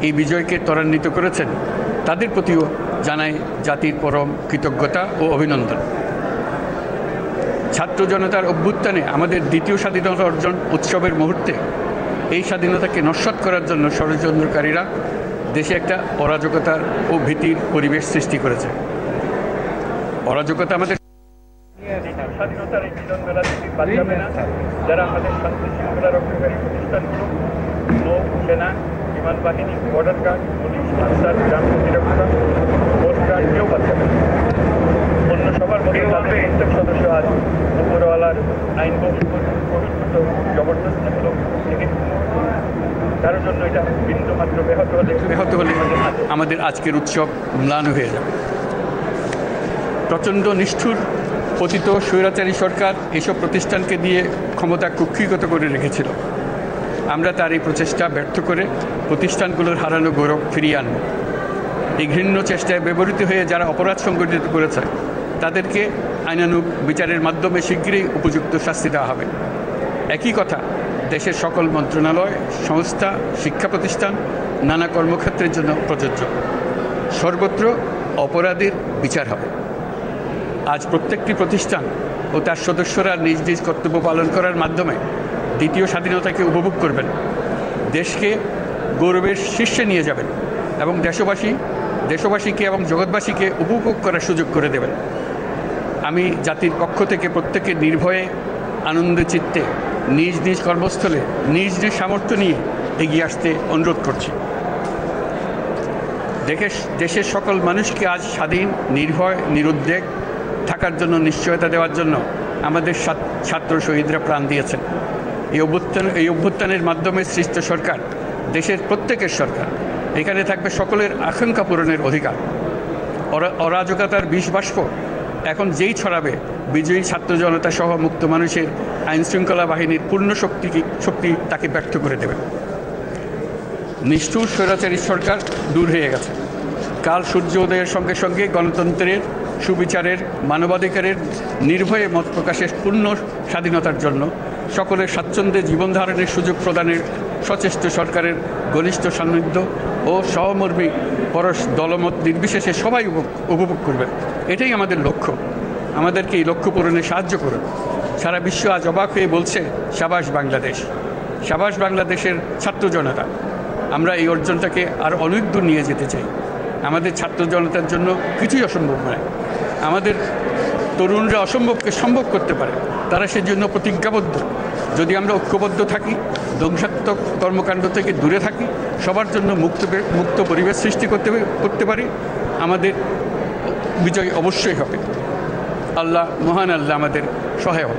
এই বিজয়কে ত্বরান্বিত করেছেন, তাদের প্রতিও জানাই জাতির পরম কৃতজ্ঞতা ও অভিনন্দন। ছাত্র জনতার অভ্যুত্থানে আমাদের দ্বিতীয় স্বাধীনতা অর্জন উৎসবের মুহূর্তে এই স্বাধীনতাকে নস্যাৎ করার জন্য ষড়যন্ত্রকারীরা দেশে একটা অরাজকতার ও ভীতির পরিবেশ সৃষ্টি করেছে। অরাজকতা আমাদের স্বাধীনতার এই মিলন মেলা থেকে বাদ যাবে না। যারা আমাদের শান্তি শৃঙ্খলা রক্ষাকারী প্রতিষ্ঠানগুলো, নৌ সেনা, বিমান বাহিনী, বর্ডার গার্ড, পুলিশ, আনসার, গ্রাম প্রতিরক্ষা, কোস্ট গার্ড কেউ বাদ যাবে না। অন্য সবার মধ্যে তাদের প্রত্যেক সদস্য আজ উপরওয়ালার আইন বহির্ভূত জবরদস্তিমূলক থেকে কারোর জন্য এটা বিন্দু মাত্র ব্যাহত হলে আমাদের আজকের উৎসব ম্লান হয়ে যাবে। প্রচণ্ড নিষ্ঠুর পতিত স্বৈরাচারী সরকার এসব প্রতিষ্ঠানকে দিয়ে ক্ষমতা কুক্ষিগত করে রেখেছিল। আমরা তার এই প্রচেষ্টা ব্যর্থ করে প্রতিষ্ঠানগুলোর হারানো গৌরব ফিরিয়ে আনব। এই ঘৃণ্য চেষ্টায় ব্যবহৃত হয়ে যারা অপরাধ সংগঠিত করেছে তাদেরকে আইনানুগ বিচারের মাধ্যমে শীঘ্রই উপযুক্ত শাস্তি দেওয়া হবে। একই কথা দেশের সকল মন্ত্রণালয়, সংস্থা, শিক্ষা প্রতিষ্ঠান, নানা কর্মক্ষেত্রের জন্য প্রযোজ্য। সর্বত্র অপরাধীর বিচার হবে। আজ প্রত্যেকটি প্রতিষ্ঠান ও তার সদস্যরা নিজ নিজ কর্তব্য পালন করার মাধ্যমে দ্বিতীয় স্বাধীনতাকে উপভোগ করবেন, দেশকে গৌরবের শীর্ষে নিয়ে যাবেন এবং দেশবাসীকে এবং জগৎবাসীকে উপভোগ করার সুযোগ করে দেবেন। আমি জাতির পক্ষ থেকে প্রত্যেকে নির্ভয়ে আনন্দ চিত্তে নিজ নিজ কর্মস্থলে নিজ নিজ সামর্থ্য নিয়ে এগিয়ে আসতে অনুরোধ করছি। দেশের সকল মানুষকে আজ স্বাধীন, নির্ভয়, নিরুদ্বেগ থাকার জন্য নিশ্চয়তা দেওয়ার জন্য আমাদের ছাত্র শহীদরা প্রাণ দিয়েছেন। এই অভ্যুত্থানের মাধ্যমে সৃষ্ট সরকার দেশের প্রত্যেকের সরকার। এখানে থাকবে সকলের আকাঙ্ক্ষা পূরণের অধিকার। অরাজকতার বিষ বাষ্প এখন যেই ছড়াবে, বিজয়ী ছাত্র জনতা সহ মুক্ত মানুষের আইনশৃঙ্খলা বাহিনীর পূর্ণ শক্তি তাকে ব্যর্থ করে দেবে। নিষ্ঠুর স্বৈরাচারী সরকার দূর হয়ে গেছে। কাল সূর্য উদয়ের সঙ্গে সঙ্গে গণতন্ত্রের, সুবিচারের, মানবাধিকারের, নির্ভয়ে মত প্রকাশের পূর্ণ স্বাধীনতার জন্য সকলের স্বাচ্ছন্দ্যে জীবনধারণের সুযোগ প্রদানের সচেষ্ট সরকারের ঘনিষ্ঠ সান্নিধ্য ও সহমর্মী পরশ দলমত নির্বিশেষে সবাই উপভোগ করবে। এটাই আমাদের লক্ষ্য। আমাদেরকে এই লক্ষ্য পূরণে সাহায্য করুন। সারা বিশ্ব আজ অবাক হয়ে বলছে, সাবাস বাংলাদেশ, সাবাস বাংলাদেশের ছাত্র জনতা। আমরা এই অর্জনটাকে আর অনেক দূর নিয়ে যেতে চাই। আমাদের ছাত্র জনতার জন্য কিছুই অসম্ভব নয়। আমাদের তরুণরা অসম্ভবকে সম্ভব করতে পারে, তারা সেজন্য প্রতিজ্ঞাবদ্ধ। যদি আমরা ঐক্যবদ্ধ থাকি, ধ্বংসাত্মক কর্মকাণ্ড থেকে দূরে থাকি, সবার জন্য মুক্ত পরিবেশ সৃষ্টি করতে পারি, আমাদের বিজয় অবশ্যই হবে। আল্লাহ, মহান আল্লাহ আমাদের সহায় হন।